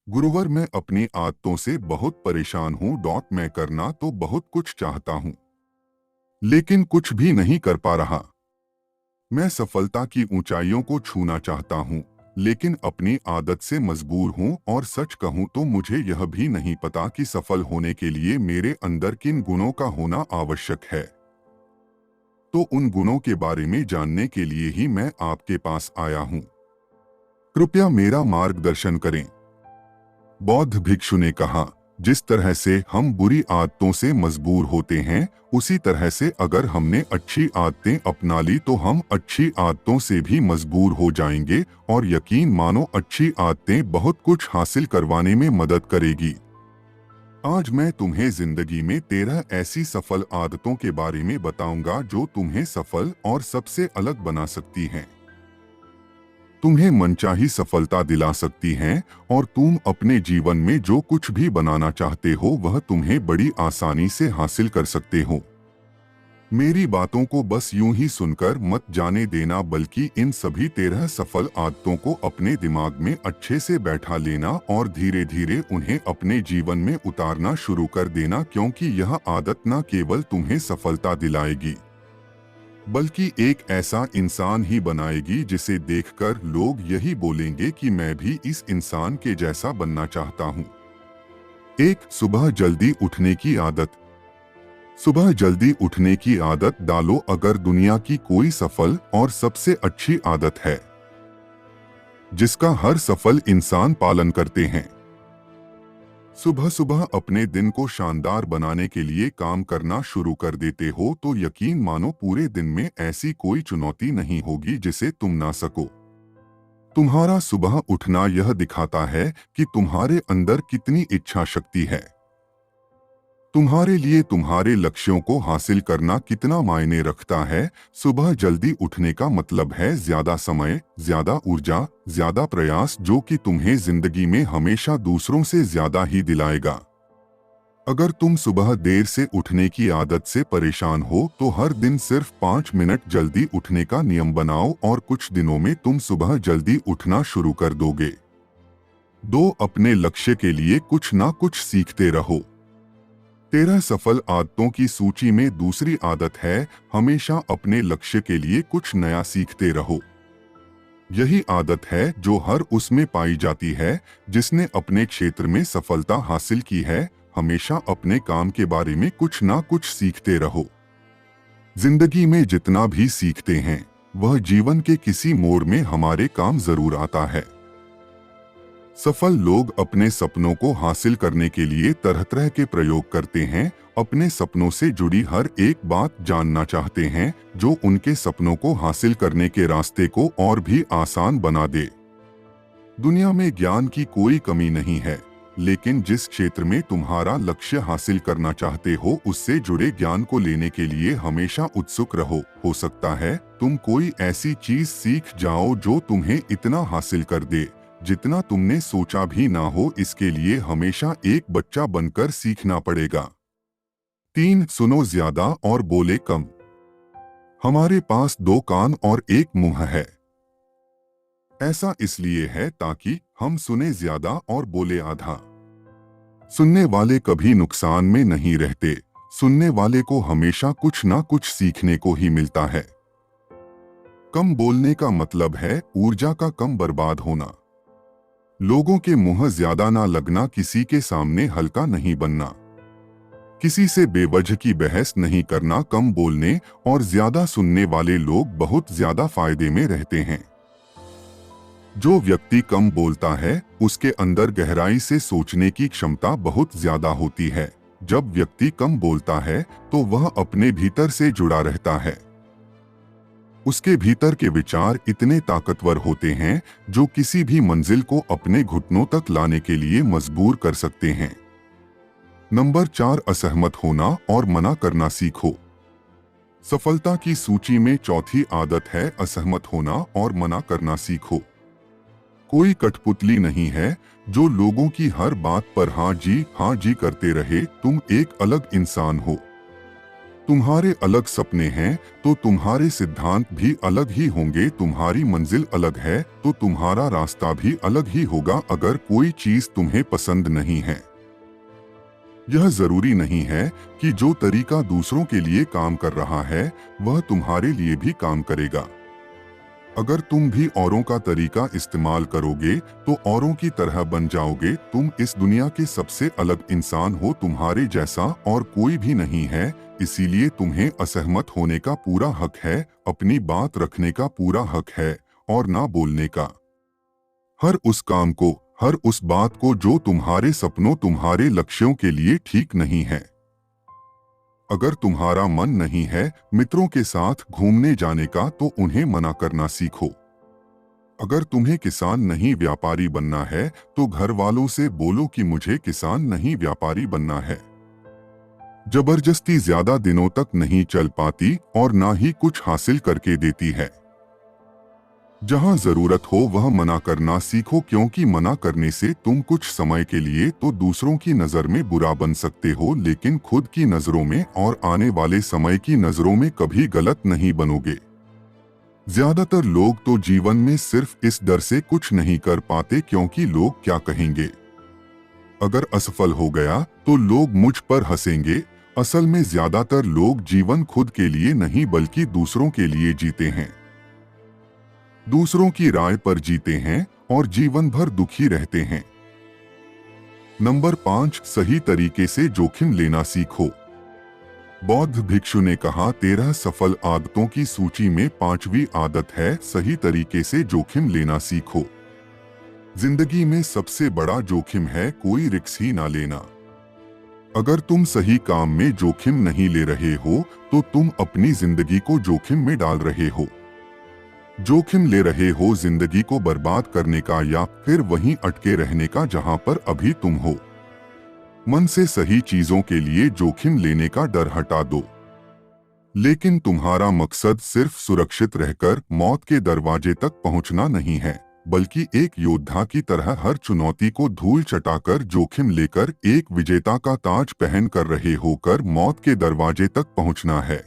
गुरुवर, मैं अपनी आदतों से बहुत परेशान हूँ। मैं करना तो बहुत कुछ चाहता हूँ, लेकिन कुछ भी नहीं कर पा रहा। मैं सफलता की ऊंचाइयों को छूना चाहता हूँ, लेकिन अपनी आदत से मजबूर हूँ। और सच कहूँ तो मुझे यह भी नहीं पता कि सफल होने के लिए मेरे अंदर किन गुणों का होना आवश्यक है। तो उन गुणों के बारे में जानने के लिए ही मैं आपके पास आया हूँ। कृपया मेरा मार्गदर्शन करें। बौद्ध भिक्षु ने कहा, जिस तरह से हम बुरी आदतों से मजबूर होते हैं, उसी तरह से अगर हमने अच्छी आदतें अपना ली तो हम अच्छी आदतों से भी मजबूर हो जाएंगे। और यकीन मानो, अच्छी आदतें बहुत कुछ हासिल करवाने में मदद करेगी। आज मैं तुम्हें जिंदगी में 13 ऐसी सफल आदतों के बारे में बताऊंगा जो तुम्हें सफल और सबसे अलग बना सकती हैं, तुम्हें मनचाही सफलता दिला सकती हैं, और तुम अपने जीवन में जो कुछ भी बनाना चाहते हो वह तुम्हें बड़ी आसानी से हासिल कर सकते हो। मेरी बातों को बस यूं ही सुनकर मत जाने देना, बल्कि इन सभी 13 सफल आदतों को अपने दिमाग में अच्छे से बैठा लेना और धीरे धीरे उन्हें अपने जीवन में उतारना शुरू कर देना, क्योंकि यह आदत न केवल तुम्हें सफलता दिलाएगी, बल्कि एक ऐसा इंसान ही बनाएगी जिसे देखकर लोग यही बोलेंगे कि मैं भी इस इंसान के जैसा बनना चाहता हूँ। एक, सुबह जल्दी उठने की आदत। सुबह जल्दी उठने की आदत डालो अगर दुनिया की कोई सफल और सबसे अच्छी आदत है जिसका हर सफल इंसान पालन करते हैं। सुबह सुबह अपने दिन को शानदार बनाने के लिए काम करना शुरू कर देते हो तो यकीन मानो, पूरे दिन में ऐसी कोई चुनौती नहीं होगी जिसे तुम ना सको। तुम्हारा सुबह उठना यह दिखाता है कि तुम्हारे अंदर कितनी इच्छा शक्ति है, तुम्हारे लिए तुम्हारे लक्ष्यों को हासिल करना कितना मायने रखता है। सुबह जल्दी उठने का मतलब है ज्यादा समय, ज्यादा ऊर्जा, ज्यादा प्रयास, जो कि तुम्हें जिंदगी में हमेशा दूसरों से ज्यादा ही दिलाएगा। अगर तुम सुबह देर से उठने की आदत से परेशान हो तो हर दिन सिर्फ 5 मिनट जल्दी उठने का नियम बनाओ और कुछ दिनों में तुम सुबह जल्दी उठना शुरू कर दोगे। 2, अपने लक्ष्य के लिए कुछ ना कुछ सीखते रहो। 13 सफल आदतों की सूची में दूसरी आदत है, हमेशा अपने लक्ष्य के लिए कुछ नया सीखते रहो। यही आदत है जो हर उसमें पाई जाती है जिसने अपने क्षेत्र में सफलता हासिल की है। हमेशा अपने काम के बारे में कुछ ना कुछ सीखते रहो। जिंदगी में जितना भी सीखते हैं वह जीवन के किसी मोड़ में हमारे काम जरूर आता है। सफल लोग अपने सपनों को हासिल करने के लिए तरह तरह के प्रयोग करते हैं, अपने सपनों से जुड़ी हर एक बात जानना चाहते हैं जो उनके सपनों को हासिल करने के रास्ते को और भी आसान बना दे। दुनिया में ज्ञान की कोई कमी नहीं है, लेकिन जिस क्षेत्र में तुम्हारा लक्ष्य हासिल करना चाहते हो उससे जुड़े ज्ञान को लेने के लिए हमेशा उत्सुक रहो। हो सकता है तुम कोई ऐसी चीज सीख जाओ जो तुम्हें इतना हासिल कर दे जितना तुमने सोचा भी ना हो। इसके लिए हमेशा एक बच्चा बनकर सीखना पड़ेगा। 3, सुनो ज्यादा और बोले कम। हमारे पास 2 कान और 1 मुंह है। ऐसा इसलिए है ताकि हम सुने ज्यादा और बोले आधा। सुनने वाले कभी नुकसान में नहीं रहते, सुनने वाले को हमेशा कुछ ना कुछ सीखने को ही मिलता है। कम बोलने का मतलब है ऊर्जा का कम बर्बाद होना। लोगों के मुंह ज्यादा ना लगना, किसी के सामने हल्का नहीं बनना, किसी से बेवजह की बहस नहीं करना। कम बोलने और ज्यादा सुनने वाले लोग बहुत ज्यादा फायदे में रहते हैं। जो व्यक्ति कम बोलता है उसके अंदर गहराई से सोचने की क्षमता बहुत ज्यादा होती है। जब व्यक्ति कम बोलता है तो वह अपने भीतर से जुड़ा रहता है। उसके भीतर के विचार इतने ताकतवर होते हैं जो किसी भी मंजिल को अपने घुटनों तक लाने के लिए मजबूर कर सकते हैं। नंबर 4, असहमत होना और मना करना सीखो। सफलता की सूची में चौथी आदत है असहमत होना और मना करना सीखो। कोई कठपुतली नहीं है जो लोगों की हर बात पर हाँ जी करते रहे। तुम एक अलग इंसान हो। तुम्हारे अलग सपने हैं तो तुम्हारे सिद्धांत भी अलग ही होंगे। तुम्हारी मंजिल अलग है तो तुम्हारा रास्ता भी अलग ही होगा। अगर कोई चीज तुम्हें पसंद नहीं है, यह जरूरी नहीं है कि जो तरीका दूसरों के लिए काम कर रहा है वह तुम्हारे लिए भी काम करेगा। अगर तुम भी औरों का तरीका इस्तेमाल करोगे तो औरों की तरह बन जाओगे। तुम इस दुनिया के सबसे अलग इंसान हो, तुम्हारे जैसा और कोई भी नहीं है। इसीलिए तुम्हें असहमत होने का पूरा हक है, अपनी बात रखने का पूरा हक है और ना बोलने का। हर उस काम को, हर उस बात को जो तुम्हारे सपनों, तुम्हारे लक्ष्यों के लिए ठीक नहीं है। अगर तुम्हारा मन नहीं है मित्रों के साथ घूमने जाने का तो उन्हें मना करना सीखो। अगर तुम्हें किसान नहीं व्यापारी बनना है तो घर वालों से बोलो कि मुझे किसान नहीं व्यापारी बनना है। जबरदस्ती ज्यादा दिनों तक नहीं चल पाती और ना ही कुछ हासिल करके देती है। जहां जरूरत हो वह मना करना सीखो, क्योंकि मना करने से तुम कुछ समय के लिए तो दूसरों की नजर में बुरा बन सकते हो, लेकिन खुद की नजरों में और आने वाले समय की नजरों में कभी गलत नहीं बनोगे। ज्यादातर लोग तो जीवन में सिर्फ इस डर से कुछ नहीं कर पाते क्योंकि लोग क्या कहेंगे। अगर असफल हो गया तो लोग मुझ पर हंसेंगे। असल में ज्यादातर लोग जीवन खुद के लिए नहीं बल्कि दूसरों के लिए जीते हैं, दूसरों की राय पर जीते हैं और जीवन भर दुखी रहते हैं। नंबर 5, सही तरीके से जोखिम लेना सीखो। बौद्ध भिक्षु ने कहा, 13 सफल आदतों की सूची में 5वीं आदत है सही तरीके से जोखिम लेना सीखो। जिंदगी में सबसे बड़ा जोखिम है कोई रिस्क ही ना लेना। अगर तुम सही काम में जोखिम नहीं ले रहे हो तो तुम अपनी जिंदगी को जोखिम में डाल रहे हो। जोखिम ले रहे हो जिंदगी को बर्बाद करने का या फिर वहीं अटके रहने का जहां पर अभी तुम हो। मन से सही चीजों के लिए जोखिम लेने का डर हटा दो। लेकिन तुम्हारा मकसद सिर्फ सुरक्षित रहकर मौत के दरवाजे तक पहुंचना नहीं है, बल्कि एक योद्धा की तरह हर चुनौती को धूल चटाकर जोखिम लेकर एक विजेता का ताज पहन कर रहे होकर मौत के दरवाजे तक पहुंचना है।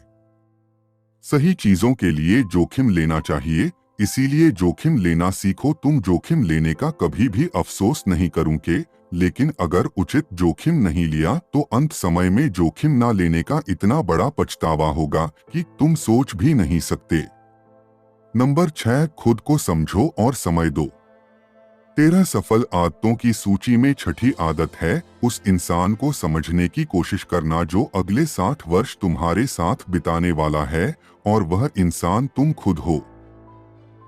सही चीजों के लिए जोखिम लेना चाहिए, इसीलिए जोखिम लेना सीखो। तुम जोखिम लेने का कभी भी अफसोस नहीं करोगे, लेकिन अगर उचित जोखिम नहीं लिया तो अंत समय में जोखिम ना लेने का इतना बड़ा पछतावा होगा कि तुम सोच भी नहीं सकते। नंबर 6, खुद को समझो और समय दो। 13 सफल आदतों की सूची में 6ठी आदत है उस इंसान को समझने की कोशिश करना जो अगले 60 वर्ष तुम्हारे साथ बिताने वाला है, और वह इंसान तुम खुद हो।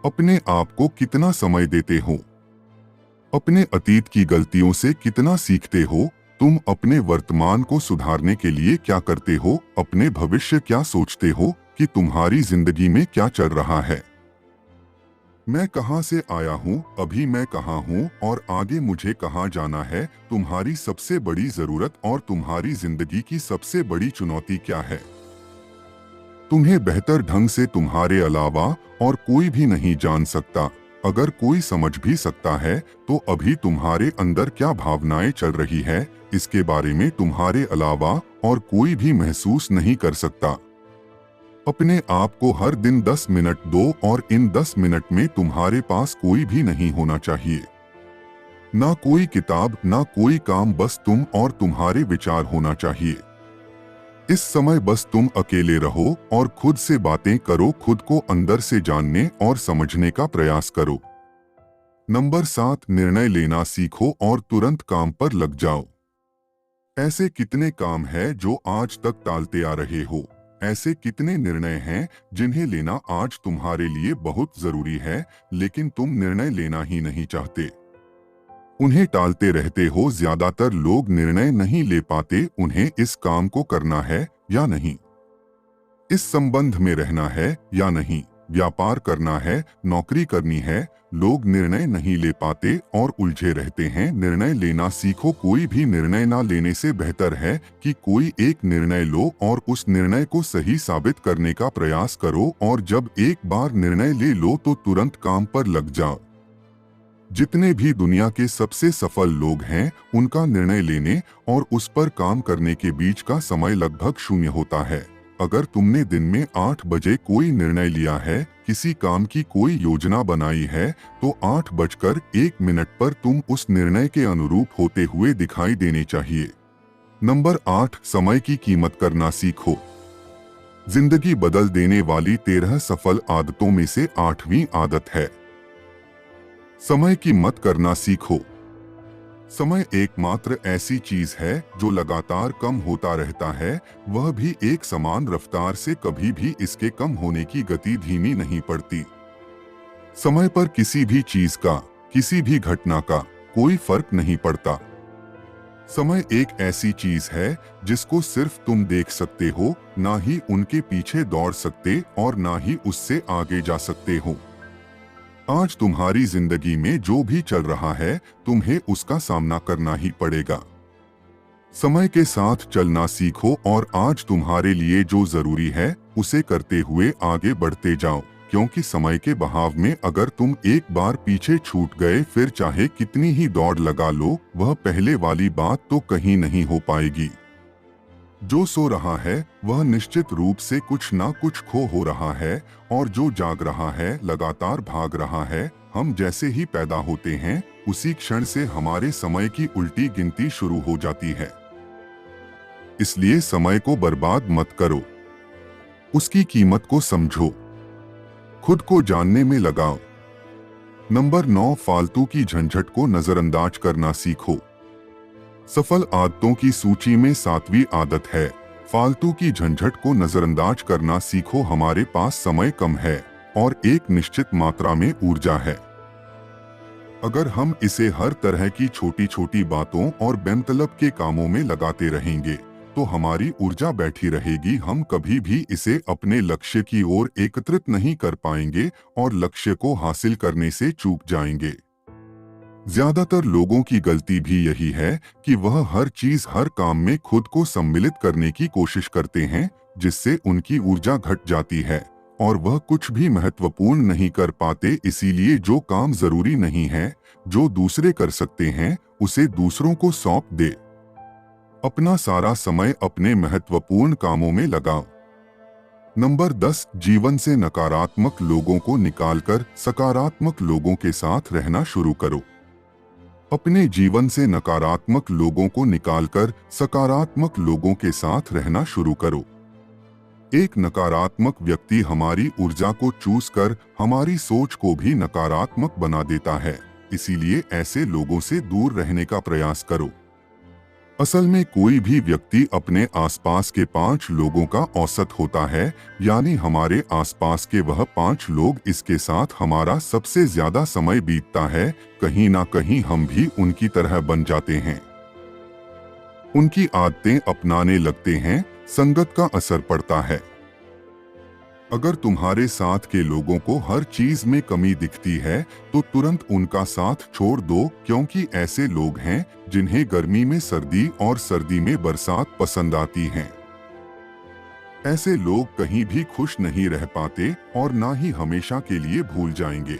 अपने आप को कितना समय देते हो? अपने अतीत की गलतियों से कितना सीखते हो? तुम अपने वर्तमान को सुधारने के लिए क्या करते हो? अपने भविष्य क्या सोचते हो कि तुम्हारी जिंदगी में क्या चल रहा है? मैं कहां से आया हूं, अभी मैं कहां हूं और आगे मुझे कहां जाना है? तुम्हारी सबसे बड़ी जरूरत और तुम्हारी जिंदगी की सबसे बड़ी चुनौती क्या है? तुम्हें बेहतर ढंग से तुम्हारे अलावा और कोई भी नहीं जान सकता। अगर कोई समझ भी सकता है तो अभी तुम्हारे अंदर क्या भावनाएं चल रही है इसके बारे में तुम्हारे अलावा और कोई भी महसूस नहीं कर सकता। अपने आप को हर दिन 10 मिनट दो और इन 10 मिनट में तुम्हारे पास कोई भी नहीं होना चाहिए। ना कोई किताब, ना कोई काम, बस तुम और तुम्हारे विचार होना चाहिए। इस समय बस तुम अकेले रहो और खुद से बातें करो, खुद को अंदर से जानने और समझने का प्रयास करो। नंबर 7, निर्णय लेना सीखो और तुरंत काम पर लग जाओ। ऐसे कितने काम हैं जो आज तक टालते आ रहे हो? ऐसे कितने निर्णय हैं जिन्हें लेना आज तुम्हारे लिए बहुत जरूरी है, लेकिन तुम निर्णय लेना ही नहीं चाहते, उन्हें टालते रहते हो। ज्यादातर लोग निर्णय नहीं ले पाते उन्हें इस काम को करना है या नहीं, इस संबंध में रहना है या नहीं, व्यापार करना है, नौकरी करनी है। लोग निर्णय नहीं ले पाते और उलझे रहते हैं। निर्णय लेना सीखो। कोई भी निर्णय ना लेने से बेहतर है कि कोई एक निर्णय लो और उस निर्णय को सही साबित करने का प्रयास करो, और जब एक बार निर्णय ले लो तो तुरंत काम पर लग जाओ। जितने भी दुनिया के सबसे सफल लोग हैं उनका निर्णय लेने और उस पर काम करने के बीच का समय लगभग 0 होता है। अगर तुमने दिन में 8 बजे कोई निर्णय लिया है, किसी काम की कोई योजना बनाई है, तो 8:01 पर तुम उस निर्णय के अनुरूप होते हुए दिखाई देने चाहिए। नंबर 8, समय की कीमत करना सीखो। जिंदगी बदल देने वाली 13 सफल आदतों में से 8वीं आदत है समय की मत करना सीखो। समय एकमात्र ऐसी चीज है जो लगातार कम होता रहता है, वह भी एक समान रफ्तार से। कभी भी इसके कम होने की गति धीमी नहीं पड़ती। समय पर किसी भी चीज का, किसी भी घटना का कोई फर्क नहीं पड़ता। समय एक ऐसी चीज है जिसको सिर्फ तुम देख सकते हो, ना ही उनके पीछे दौड़ सकते और ना ही उससे आगे जा सकते हो। आज तुम्हारी जिंदगी में जो भी चल रहा है, तुम्हें उसका सामना करना ही पड़ेगा। समय के साथ चलना सीखो और आज तुम्हारे लिए जो जरूरी है उसे करते हुए आगे बढ़ते जाओ, क्योंकि समय के बहाव में अगर तुम एक बार पीछे छूट गए, फिर चाहे कितनी ही दौड़ लगा लो, वह पहले वाली बात तो कहीं नहीं हो पाएगी। जो सो रहा है वह निश्चित रूप से कुछ ना कुछ खो हो रहा है, और जो जाग रहा है लगातार भाग रहा है। हम जैसे ही पैदा होते हैं, उसी क्षण से हमारे समय की उल्टी गिनती शुरू हो जाती है। इसलिए समय को बर्बाद मत करो, उसकी कीमत को समझो, खुद को जानने में लगाओ। नंबर 9, फालतू की झंझट को नजरअंदाज करना सीखो। सफल आदतों की सूची में 7वीं आदत है फालतू की झंझट को नजरअंदाज करना सीखो। हमारे पास समय कम है और एक निश्चित मात्रा में ऊर्जा है। अगर हम इसे हर तरह की छोटी छोटी बातों और बेमतलब के कामों में लगाते रहेंगे, तो हमारी ऊर्जा बैठी रहेगी। हम कभी भी इसे अपने लक्ष्य की ओर एकत्रित नहीं कर पाएंगे और लक्ष्य को हासिल करने से चूक जाएंगे। ज्यादातर लोगों की गलती भी यही है कि वह हर चीज, हर काम में खुद को सम्मिलित करने की कोशिश करते हैं, जिससे उनकी ऊर्जा घट जाती है और वह कुछ भी महत्वपूर्ण नहीं कर पाते। इसीलिए जो काम जरूरी नहीं है, जो दूसरे कर सकते हैं, उसे दूसरों को सौंप दे। अपना सारा समय अपने महत्वपूर्ण कामों में लगाओ। नंबर 10, जीवन से नकारात्मक लोगों को निकालकर सकारात्मक लोगों के साथ रहना शुरू करो। अपने जीवन से नकारात्मक लोगों को निकालकर सकारात्मक लोगों के साथ रहना शुरू करो। एक नकारात्मक व्यक्ति हमारी ऊर्जा को चूस कर हमारी सोच को भी नकारात्मक बना देता है। इसीलिए ऐसे लोगों से दूर रहने का प्रयास करो। असल में कोई भी व्यक्ति अपने आसपास के 5 लोगों का औसत होता है, यानी हमारे आसपास के वह 5 लोग, इसके साथ हमारा सबसे ज्यादा समय बीतता है। कहीं ना कहीं हम भी उनकी तरह बन जाते हैं, उनकी आदतें अपनाने लगते हैं, संगत का असर पड़ता है। अगर तुम्हारे साथ के लोगों को हर चीज में कमी दिखती है, तो तुरंत उनका साथ छोड़ दो, क्योंकि ऐसे लोग हैं जिन्हें गर्मी में सर्दी और सर्दी में बरसात पसंद आती है। ऐसे लोग कहीं भी खुश नहीं रह पाते और ना ही हमेशा के लिए भूल जाएंगे।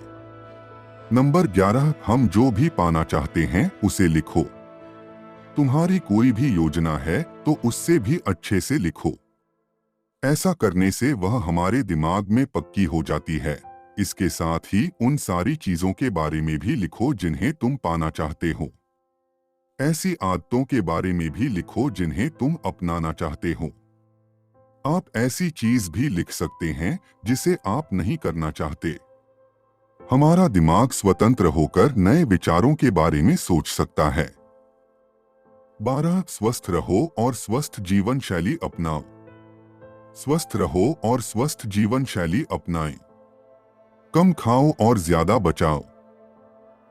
नंबर 11, हम जो भी पाना चाहते हैं उसे लिखो। तुम्हारी कोई भी योजना है तो उससे भी अच्छे से लिखो। ऐसा करने से वह हमारे दिमाग में पक्की हो जाती है। इसके साथ ही उन सारी चीजों के बारे में भी लिखो जिन्हें तुम पाना चाहते हो। ऐसी आदतों के बारे में भी लिखो जिन्हें तुम अपनाना चाहते हो। आप ऐसी चीज भी लिख सकते हैं जिसे आप नहीं करना चाहते। हमारा दिमाग स्वतंत्र होकर नए विचारों के बारे में सोच सकता है। 12, स्वस्थ रहो और स्वस्थ जीवन शैली अपनाओ। स्वस्थ रहो और स्वस्थ जीवन शैली अपनाएं। कम खाओ और ज्यादा बचाओ।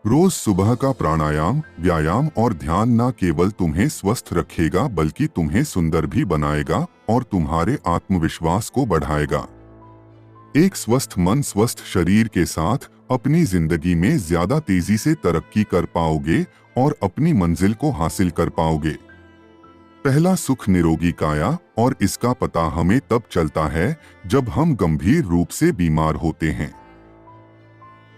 रोज सुबह का प्राणायाम, व्यायाम और ध्यान न केवल तुम्हें स्वस्थ रखेगा, बल्कि तुम्हें सुंदर भी बनाएगा और तुम्हारे आत्मविश्वास को बढ़ाएगा। एक स्वस्थ मन, स्वस्थ शरीर के साथ अपनी जिंदगी में ज्यादा तेजी से तरक्की कर पाओगे और अपनी मंजिल को हासिल कर पाओगे। पहला सुख निरोगी काया, और इसका पता हमें तब चलता है जब हम गंभीर रूप से बीमार होते हैं।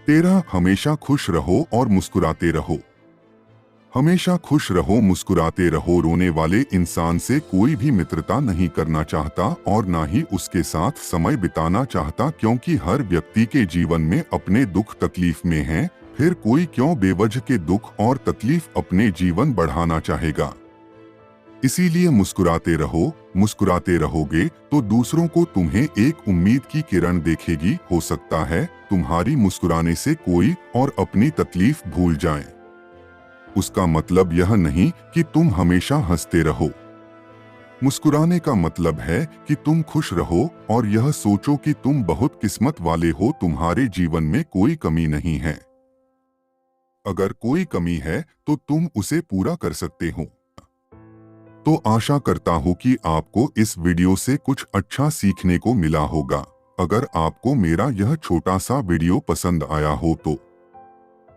13, हमेशा खुश रहो और मुस्कुराते रहो। हमेशा खुश रहो, मुस्कुराते रहो। रोने वाले इंसान से कोई भी मित्रता नहीं करना चाहता और ना ही उसके साथ समय बिताना चाहता, क्योंकि हर व्यक्ति के जीवन में अपने दुख तकलीफ में है। फिर कोई क्यों बेवजह के दुख और तकलीफ अपने जीवन बढ़ाना चाहेगा। इसीलिए मुस्कुराते रहो। मुस्कुराते रहोगे तो दूसरों को तुम्हें एक उम्मीद की किरण देखेगी। हो सकता है तुम्हारी मुस्कुराने से कोई और अपनी तकलीफ भूल जाए। उसका मतलब यह नहीं कि तुम हमेशा हंसते रहो। मुस्कुराने का मतलब है कि तुम खुश रहो और यह सोचो कि तुम बहुत किस्मत वाले हो, तुम्हारे जीवन में कोई कमी नहीं है। अगर कोई कमी है तो तुम उसे पूरा कर सकते हो। तो आशा करता हूँ कि आपको इस वीडियो से कुछ अच्छा सीखने को मिला होगा। अगर आपको मेरा यह छोटा सा वीडियो पसंद आया हो तो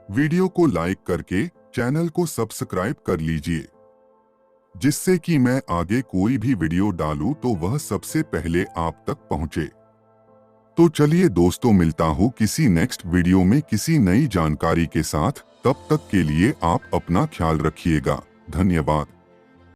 वीडियो को लाइक करके चैनल को सब्सक्राइब कर लीजिए, जिससे कि मैं आगे कोई भी वीडियो डालूं तो वह सबसे पहले आप तक पहुंचे। तो चलिए दोस्तों, मिलता हूं किसी नेक्स्ट वीडियो में किसी नई जानकारी के साथ। तब तक के लिए आप अपना ख्याल रखिएगा। धन्यवाद।